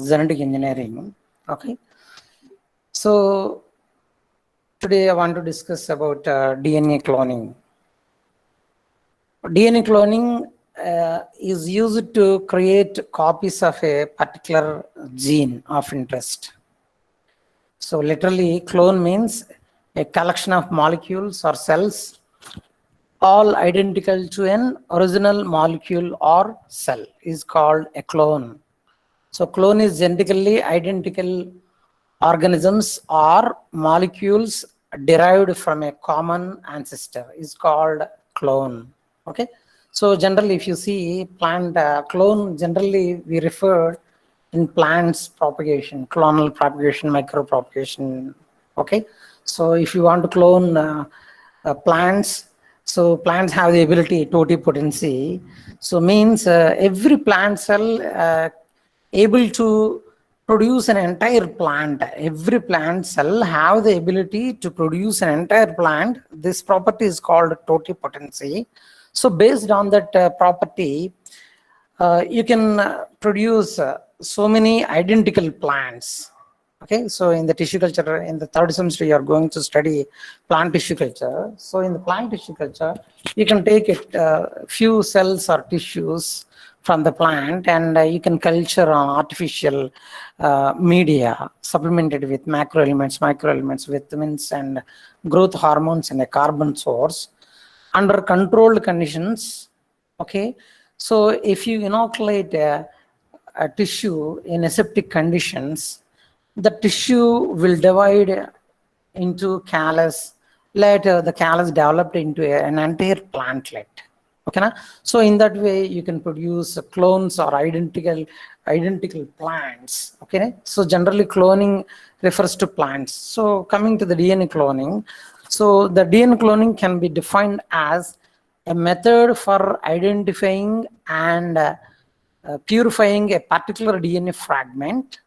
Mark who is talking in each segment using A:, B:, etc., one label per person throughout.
A: genetic engineering. Okay, so today I want to discuss about DNA cloning. DNA cloning is used to create copies of a particular gene of interest. So literally, clone means a collection of molecules or cells all identical to an original molecule or cell is called a clone. So clone is genetically identical organisms or molecules derived from a common ancestor is called clone. Okay, so generally if you see plant clone, generally we refer in plants propagation, clonal propagation, micropropagation. Okay, so if you want to clone plants, so plants have the ability totipotency, so means every plant cell able to produce an entire plant. Every plant cell have the ability to produce an entire plant. This property is called totipotency. So based on that property, you can produce so many identical plants. Okay, so in the tissue culture, in the third semester, you are going to study plant tissue culture. So in the plant tissue culture, you can take it few cells or tissues from the plant, and you can culture on artificial media supplemented with microelements, vitamins, and growth hormones, and a carbon source under controlled conditions. Okay, so if you inoculate a tissue in aseptic conditions, the tissue will divide into callus. Later, the callus developed into an entire plantlet. Okay, na? So in that way, you can produce clones or identical plants. Okay, so generally cloning refers to plants. So coming to the DNA cloning, so the DNA cloning can be defined as a method for identifying and purifying a particular DNA fragment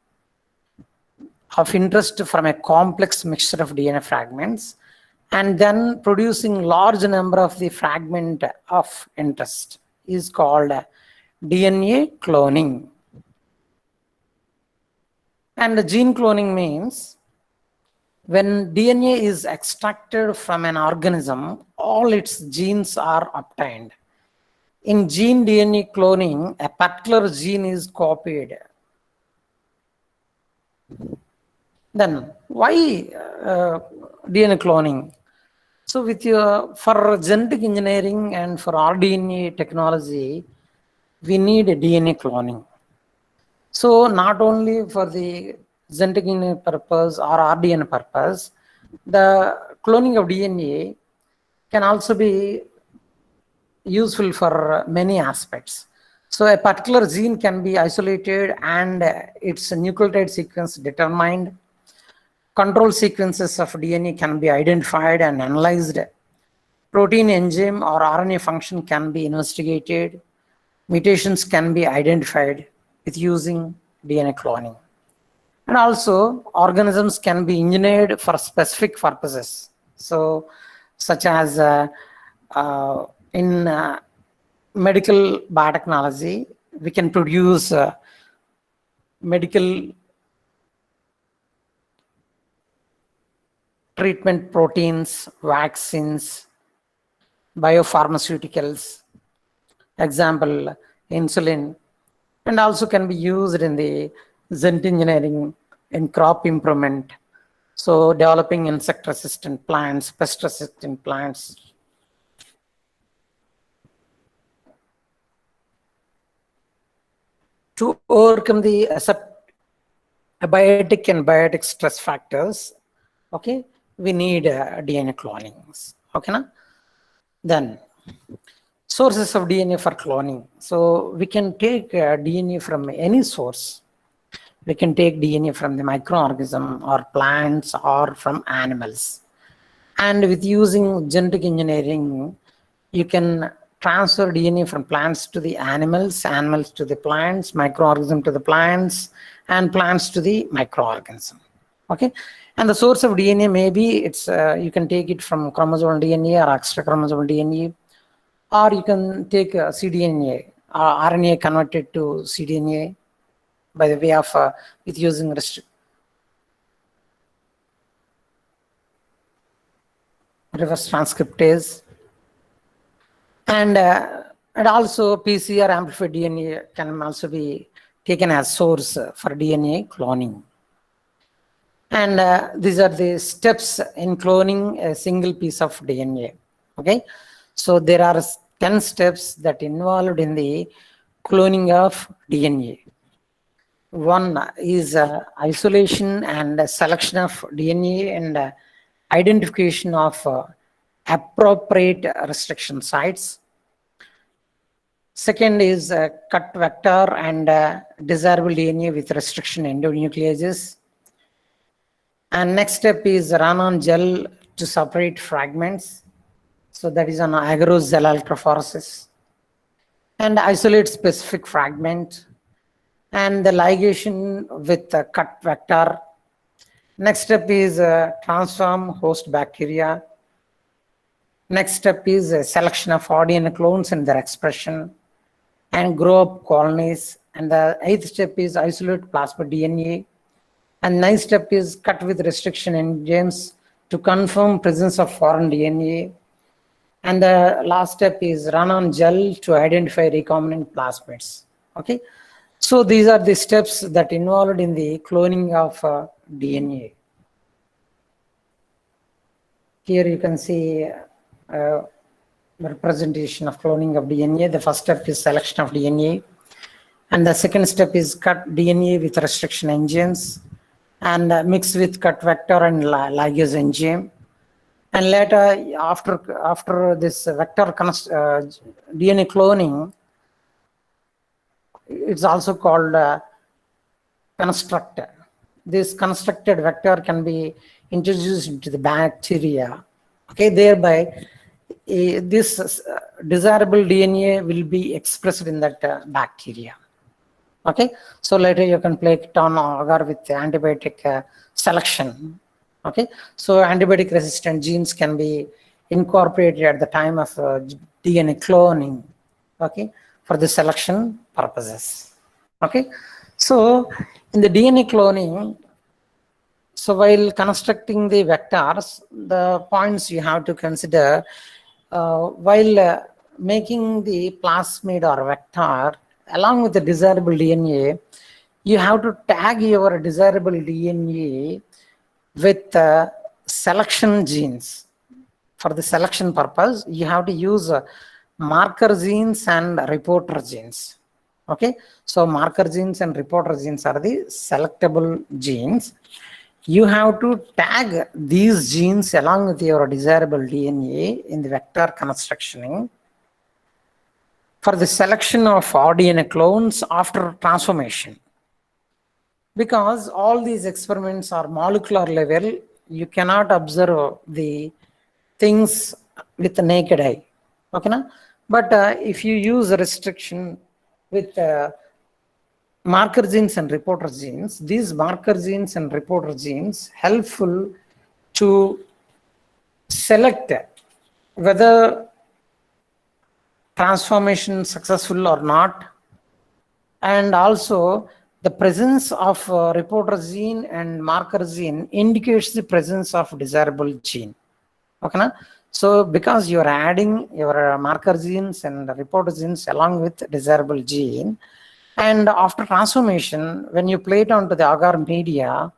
A: of interest from a complex mixture of DNA fragments, and then producing large number of the fragment of interest is called DNA cloning. And gene cloning means when DNA is extracted from an organism, all its genes are obtained. In gene DNA cloning, a particular gene is copied. Then why DNA cloning? So with for genetic engineering and for rDNA technology, we need a DNA cloning. So not only for the genetic engineering purpose or rDNA purpose, the cloning of DNA can also be useful for many aspects. So a particular gene can be isolated and its nucleotide sequence determined. Control sequences of DNA can be identified and analyzed. Protein, enzyme, or RNA function can be investigated. Mutations can be identified with using DNA cloning. And also, organisms can be engineered for specific purposes. So, such as in medical biotechnology, we can produce medical treatment proteins, vaccines, biopharmaceuticals, example, insulin, and also can be used in the genetic engineering in crop improvement. So developing insect-resistant plants, pest-resistant plants. To overcome the abiotic and biotic stress factors, okay, we need DNA clonings. Okay, na? Then sources of DNA for cloning. So we can take DNA from any source. We can take DNA from the microorganism or plants or from animals. And with using genetic engineering, you can transfer DNA from plants to the animals, animals to the plants, microorganism to the plants, and plants to the microorganism. Okay, and the source of DNA maybe it's you can take it from chromosomal DNA or extra chromosomal DNA, or you can take cDNA, RNA converted to cDNA, by the way of with using reverse transcriptase, and also PCR amplified DNA can also be taken as source for DNA cloning. And these are the steps in cloning a single piece of DNA. Okay, so there are 10 steps that involved in the cloning of DNA. One is isolation and selection of DNA and identification of appropriate restriction sites. Second is cut vector and desirable DNA with restriction endonucleases. And next step is run on gel to separate fragments. So that is an agarose gel electrophoresis. And isolate specific fragment. And the ligation with the cut vector. Next step is transform host bacteria. Next step is selection of DNA clones and their expression and grow up colonies. And the 8th step is isolate plasmid DNA. And 9th step is cut with restriction enzymes to confirm presence of foreign DNA. And the last step is run on gel to identify recombinant plasmids. Okay, so these are the steps that involved in the cloning of DNA. Here you can see representation of cloning of DNA. The first step is selection of DNA, and the second step is cut DNA with restriction enzymes and mix with cut vector and ligase enzyme. And later, after this vector DNA cloning, it's also called construct. This constructed vector can be introduced into the bacteria. Okay, thereby this desirable DNA will be expressed in that bacteria. Okay, so later you can play it on agar with antibiotic selection. Okay, so antibiotic resistant genes can be incorporated at the time of DNA cloning. Okay, for the selection purposes. Okay, so in the DNA cloning, so while constructing the vectors, the points you have to consider while making the plasmid or vector along with the desirable DNA, you have to tag your desirable DNA with selection genes. For the selection purpose, you have to use marker genes and reporter genes. Okay, so marker genes and reporter genes are the selectable genes. You have to tag these genes along with your desirable DNA in the vector constructioning for the selection of DNA clones after transformation. Because all these experiments are molecular level, you cannot observe the things with the naked eye. Okay, na? But if you use a restriction with marker genes and reporter genes, these marker genes and reporter genes helpful to select whether transformation successful or not, and also the presence of reporter gene and marker gene indicates the presence of desirable gene. Okay, na? So because you are adding your marker genes and reporter genes along with desirable gene, and after transformation, when you plate onto the agar media,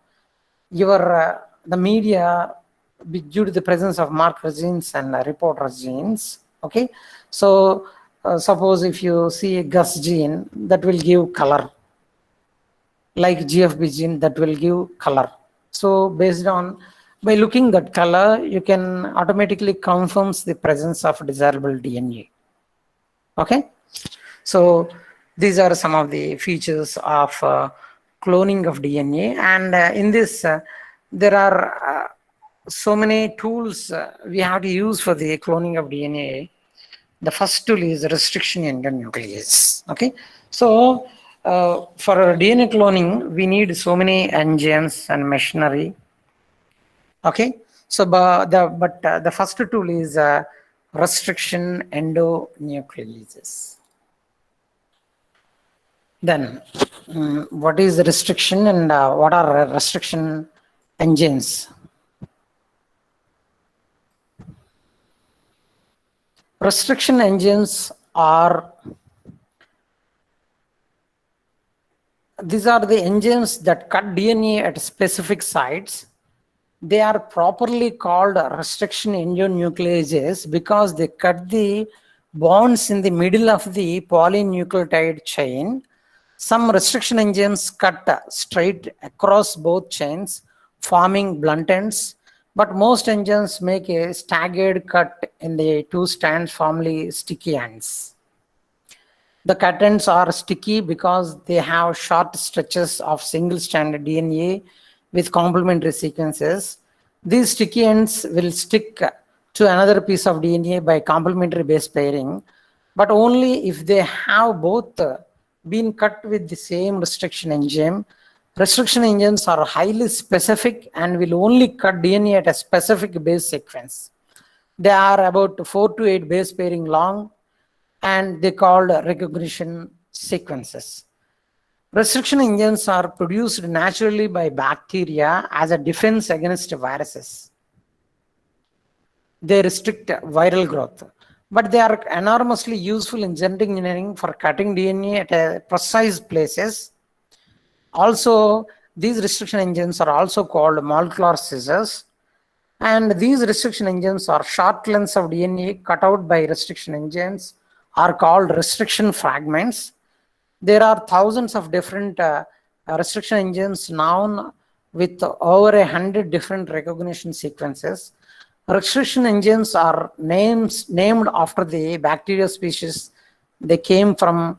A: your the media, due to the presence of marker genes and reporter genes. Okay, so suppose if you see a Gus gene, that will give color, like GFB gene, that will give color. So based on, by looking that color, you can automatically confirms the presence of desirable DNA. Okay, so these are some of the features of cloning of DNA, and in this there are so many tools we have to use for the cloning of DNA. The first tool is restriction endonuclease. Okay, so for DNA cloning, we need so many enzymes and machinery. Okay, so the first tool is restriction endonucleases. Then, what is restriction and what are restriction engines? Restriction engines are, these are the engines that cut DNA at specific sites. They are properly called restriction endonucleases because they cut the bonds in the middle of the polynucleotide chain. Some restriction enzymes cut straight across both chains, forming blunt ends, but most enzymes make a staggered cut in the two strands, forming sticky ends. The cut ends are sticky because they have short stretches of single-stranded DNA with complementary sequences. These sticky ends will stick to another piece of DNA by complementary base pairing, but only if they have both been cut with the same restriction enzyme. Restriction enzymes are highly specific and will only cut DNA at a specific base sequence. They are about 4 to 8 base pairing long, and they called recognition sequences. Restriction engines are produced naturally by bacteria as a defense against viruses. They restrict viral growth, but they are enormously useful in genetic engineering for cutting DNA at precise places. Also, these restriction engines are also called molecular scissors, and these restriction engines are short lengths of DNA cut out by restriction engines are called restriction fragments. There are thousands of different restriction engines known with over 100 different recognition sequences. Restriction engines are named after the bacteria species they came from.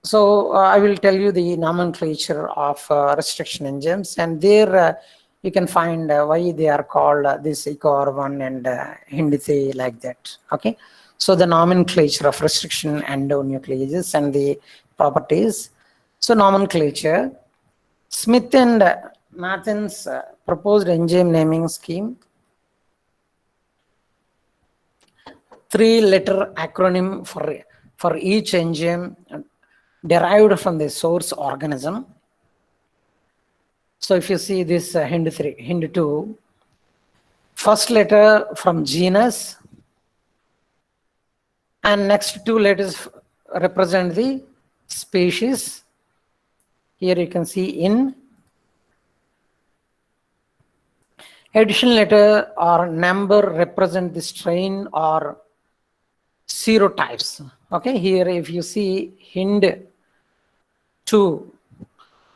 A: So I will tell you the nomenclature of restriction engines, and there you can find why they are called this EcoR1 and HindIII like that. Okay, so the nomenclature of restriction endonucleases and the properties. So nomenclature: Smith and Mathen's proposed enzyme naming scheme. 3-letter acronym for each enzyme derived from the source organism. So if you see this HindII, first letter from genus and next 2 letters represent the species. Here you can see in. Additional letter or number represent the strain or serotypes. Okay, here if you see HindII,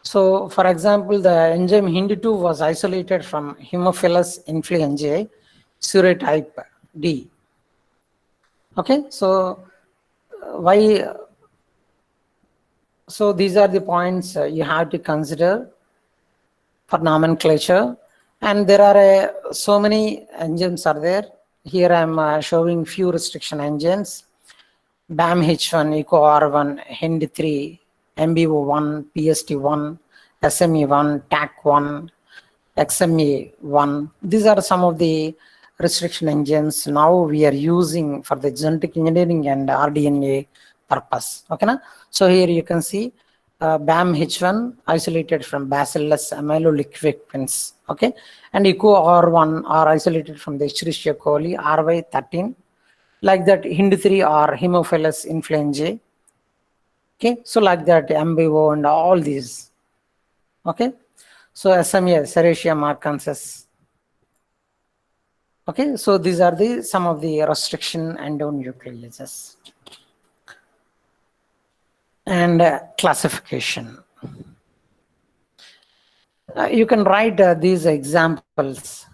A: so for example, the enzyme HindII was isolated from Haemophilus influenzae, serotype D. Okay, so why? So these are the points you have to consider for nomenclature, and there are so many enzymes are there. Here I am showing few restriction enzymes: BAMH1, EcoR1, HindIII, MBO1, PST1, SME1, TAC1, XMA1. These are some of the restriction engines now we are using for the genetic engineering and rDNA purpose. Okay, na? So here you can see BAMH1 isolated from Bacillus amyloliquefans. Okay, and EcoR1 are isolated from the Escherichia coli RY13. Like that, HindIII or Haemophilus influenzae. Okay, so like that, MBO and all these. Okay, so SMA, Serratia marcescens. Okay, so these are the some of the restriction endonucleases. And classification. You can write these examples.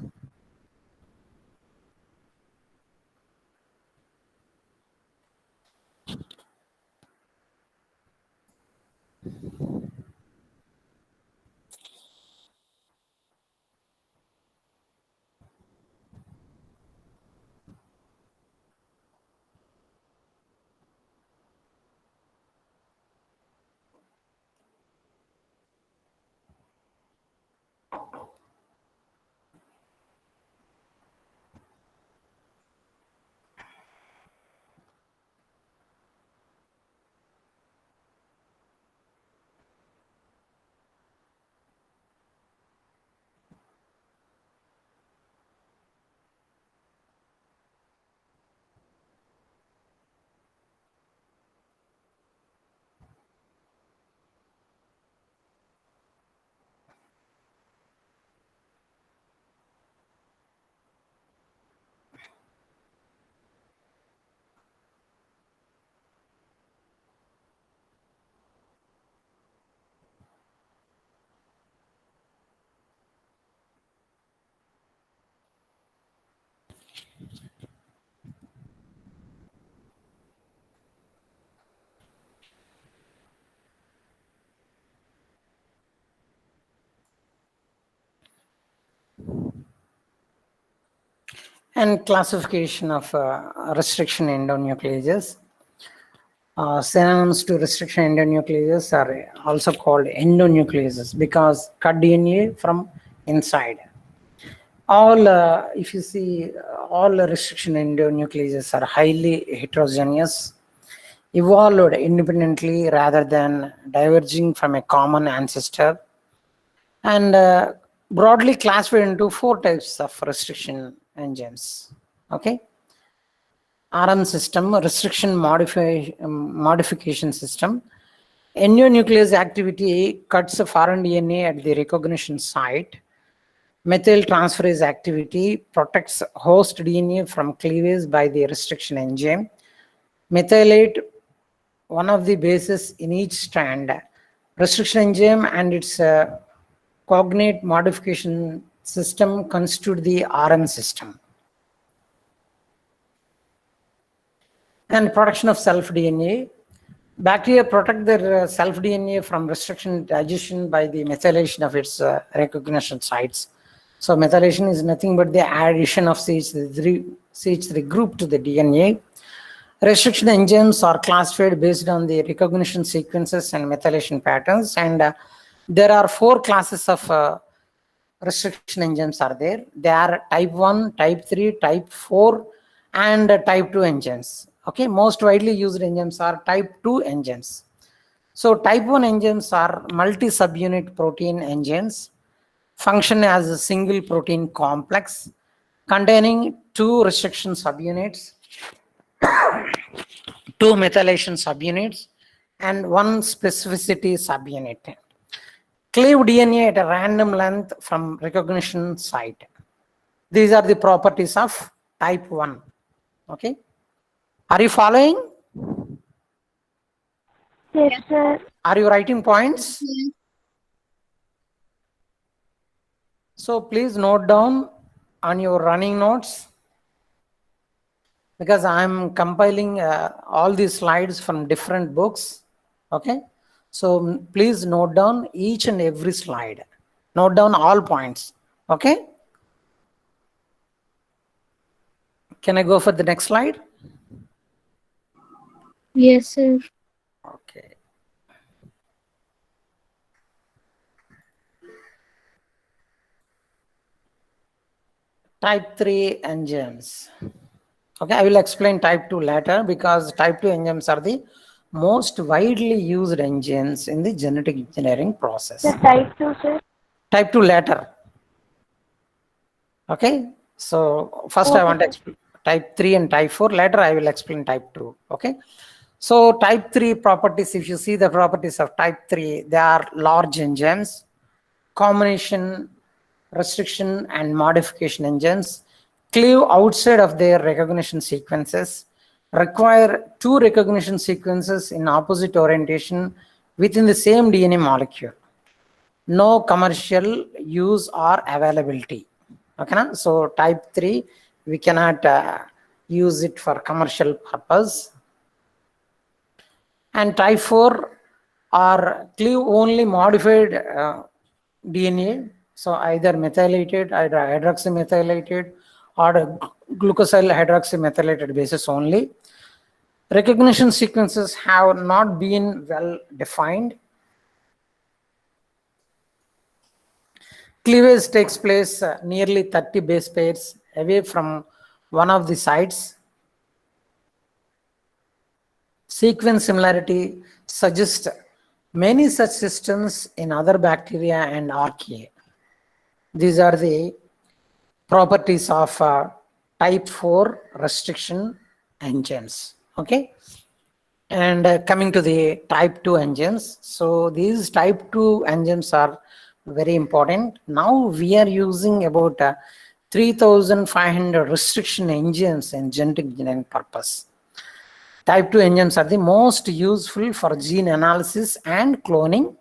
A: And classification of restriction endonucleases. Synonyms to restriction endonucleases are also called endonucleases because cut DNA from inside. All, if you see, all restriction endonucleases are highly heterogeneous, evolved independently rather than diverging from a common ancestor, and broadly classified into 4 types of restriction enzymes. Okay. RM system, restriction modification system. Endonuclease activity cuts foreign DNA at the recognition site. Methyl transferase activity protects host DNA from cleavage by the restriction enzyme. Methylate one of the bases in each strand. Restriction enzyme and its cognate modification system constitute the RM system. And production of self-DNA. Bacteria protect their self-DNA from restriction digestion by the methylation of its recognition sites. So methylation is nothing but the addition of CH3 group to the DNA. Restriction enzymes are classified based on the recognition sequences and methylation patterns. And there are 4 classes of restriction enzymes are there. They are type 1, type 3, type 4, and type 2 enzymes. Okay, most widely used enzymes are type 2 enzymes. So type 1 enzymes are multi-subunit protein enzymes, function as a single protein complex containing 2 restriction subunits, 2 methylation subunits, and 1 specificity subunit. Cleave DNA at a random length from recognition site. These are the properties of type 1. Okay. Are you following?
B: Yes, sir.
A: Are you writing points?
B: Yes.
A: So please note down on your running notes, because I'm compiling all these slides from different books. Okay. So please note down each and every slide. Note down all points. Okay. Can I go for the next slide?
B: Yes, sir.
A: Okay. Type 3 enzymes. Okay, I will explain type 2 later, because type 2 enzymes are the most widely used enzymes in the genetic engineering process.
B: The type 2, sir.
A: Type 2 later. Okay, so first I want to explain type 3 and type 4. Later I will explain type 2. Okay, so type 3 properties, if you see the properties of type 3, they are large enzymes, combination, restriction, and modification enzymes, cleave outside of their recognition sequences, require 2 recognition sequences in opposite orientation within the same DNA molecule. No commercial use or availability. Okay, na? So type 3, we cannot use it for commercial purpose. And type 4 are cleave only modified DNA. So either methylated, either hydroxymethylated, or glucosyl hydroxymethylated bases only. Recognition sequences have not been well defined. Cleavage takes place nearly 30 base pairs away from one of the sites. Sequence similarity suggests many such systems in other bacteria and archaea. These are the properties of type 4 restriction enzymes. Okay, and coming to the type 2 enzymes. So these type 2 enzymes are very important. Now we are using about 3,500 restriction enzymes in genetic engineering purpose. Type 2 enzymes are the most useful for gene analysis and cloning.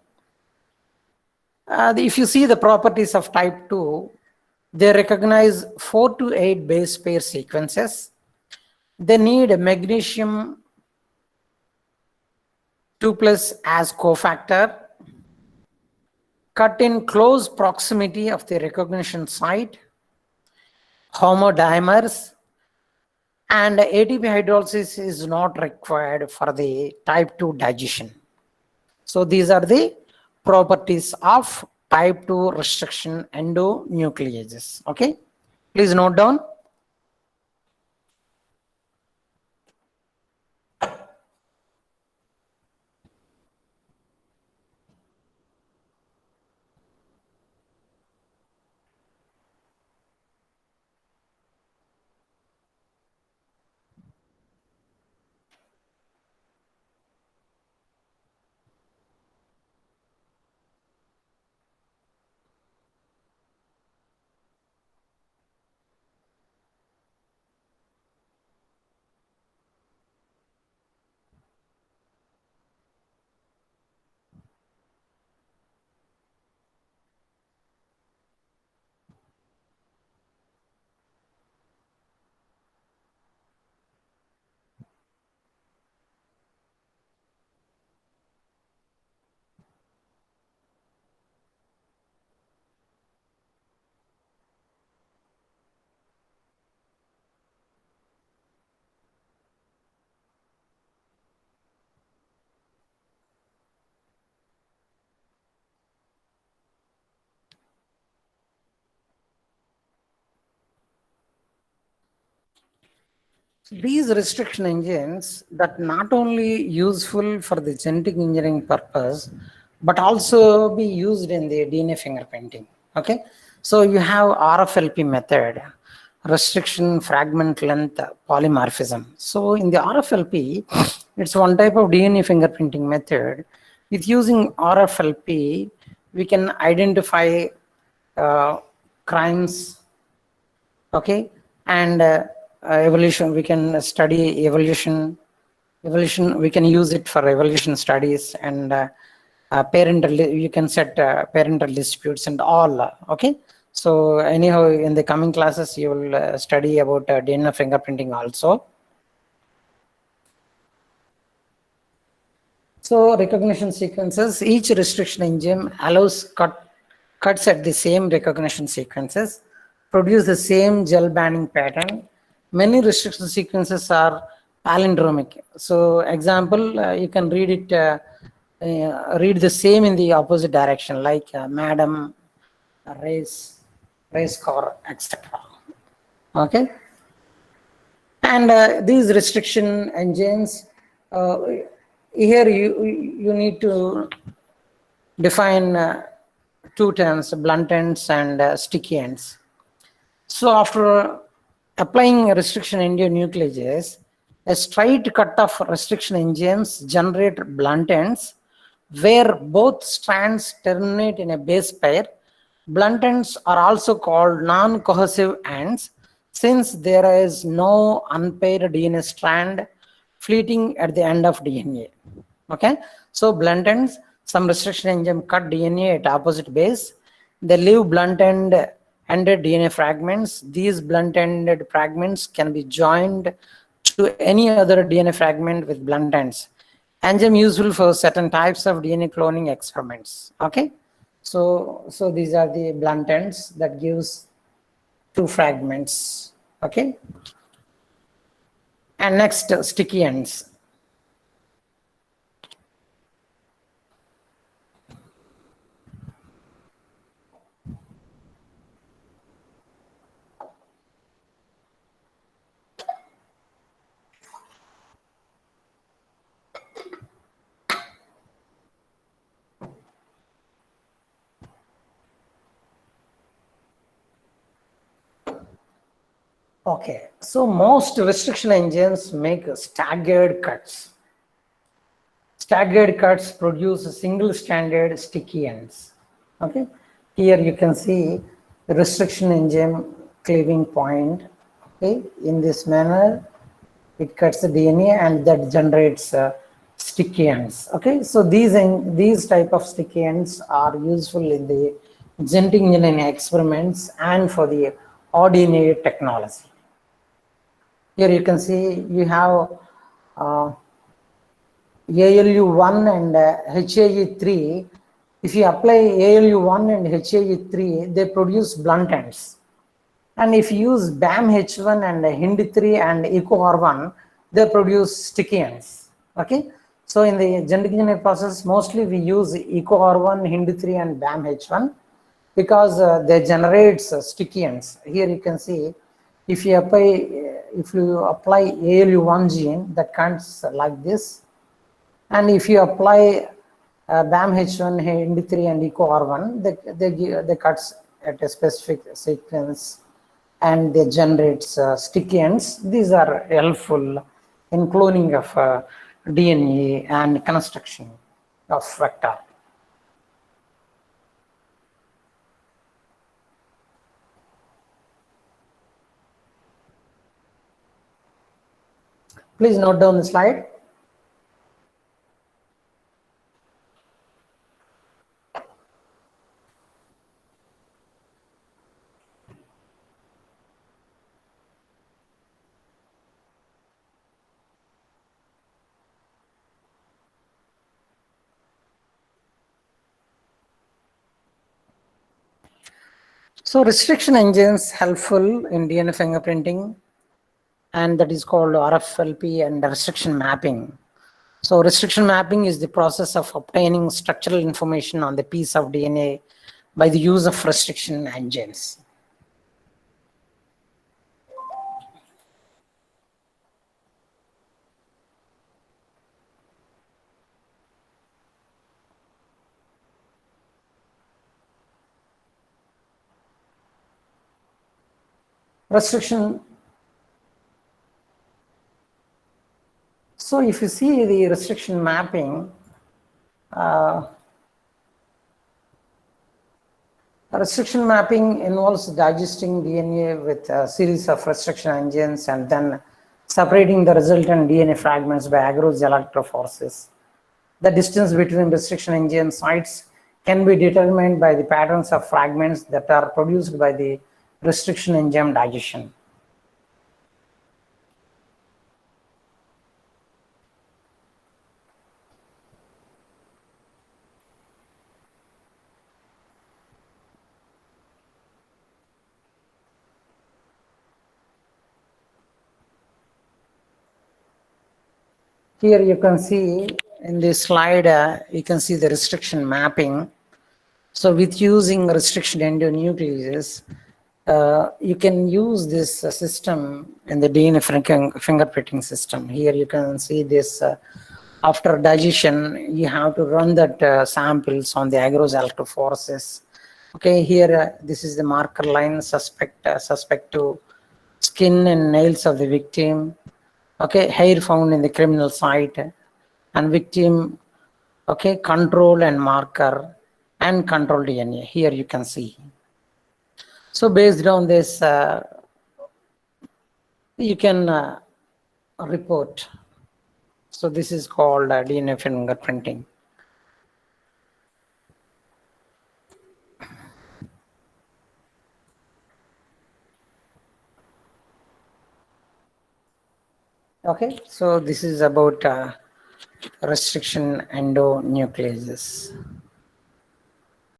A: If you see the properties of type 2, they recognize 4 to 8 base pair sequences. They need a magnesium 2+ as cofactor, cut in close proximity of the recognition site, homodimers, and ATP hydrolysis is not required for the type 2 digestion. So these are the properties of type 2 restriction endonucleases. Okay, please note down. These restriction engines that not only useful for the genetic engineering purpose, but also be used in the DNA fingerprinting. Okay, so you have RFLP method, restriction fragment length polymorphism. So in the RFLP, it's one type of DNA fingerprinting method. With using RFLP, we can identify crimes, okay, and evolution. We can study evolution we can use it for evolution studies, and parental, you can set parental disputes and all. Okay, so anyhow, in the coming classes you will study about DNA fingerprinting also. So recognition sequences, each restriction enzyme allows cuts at the same recognition sequences, produce the same gel banding pattern. Many restriction sequences are palindromic. So example, you can read it, read the same in the opposite direction, like madam, race car, etc. Okay, and these restriction engines, here you need to define two terms, blunt ends and sticky ends. So after applying restriction endonucleases, a straight cut of restriction enzymes generate blunt ends where both strands terminate in a base pair. Blunt ends are also called non-cohesive ends since there is no unpaired DNA strand fleeting at the end of DNA. Okay, so blunt ends, some restriction enzyme cut DNA at opposite base. They leave blunt-ended DNA fragments. These blunt-ended fragments can be joined to any other DNA fragment with blunt ends. Enzyme useful for certain types of DNA cloning experiments. Okay, so these are the blunt ends that gives two fragments. Okay, and next sticky ends. Okay, so most restriction engines make staggered cuts. Staggered cuts produce a single stranded sticky ends. Okay, here you can see the restriction enzyme cleaving point. Okay, in this manner, it cuts the DNA and that generates sticky ends. Okay, so these type of sticky ends are useful in the genetic engineering experiments and for the ordinary technology. Here you can see you have ALU1 and HAE3. If you apply ALU1 and HAE3, they produce blunt ends. And if you use BAM-H1 and HIND3 and EcoR1, they produce sticky ends. Okay, so in the genetic engineering process, mostly we use EcoR1, HIND3 and BAM-H1 because they generate sticky ends. Here you can see if you apply ALU1 gene, that comes like this, and if you apply BAM-H1, HIND3 and EcoR1, they cuts at a specific sequence and they generate sticky ends. These are helpful in cloning of DNA and construction of vector. Please note down the slide. So restriction engines helpful in DNA fingerprinting, and that is called RFLP and restriction mapping. So restriction mapping is the process of obtaining structural information on the piece of DNA by the use of restriction engines. Restriction. So if you see the restriction mapping, restriction mapping involves digesting DNA with a series of restriction engines and then separating the resultant DNA fragments by agarose electroforces. The distance between restriction engine sites can be determined by the patterns of fragments that are produced by the restriction enzyme digestion. Here you can see in this slide, you can see the restriction mapping. So with using restriction endonucleases, you can use this system in the DNA fingerprinting system. Here you can see this. After digestion, you have to run that samples on the agarose electroforces. Okay, here this is the marker line suspect to skin and nails of the victim. Okay, hair found in the criminal site, and victim. Okay, control and marker and control DNA. Here you can see. So based on this, you can report. So this is called DNA fingerprinting. Okay, so this is about restriction endonucleases.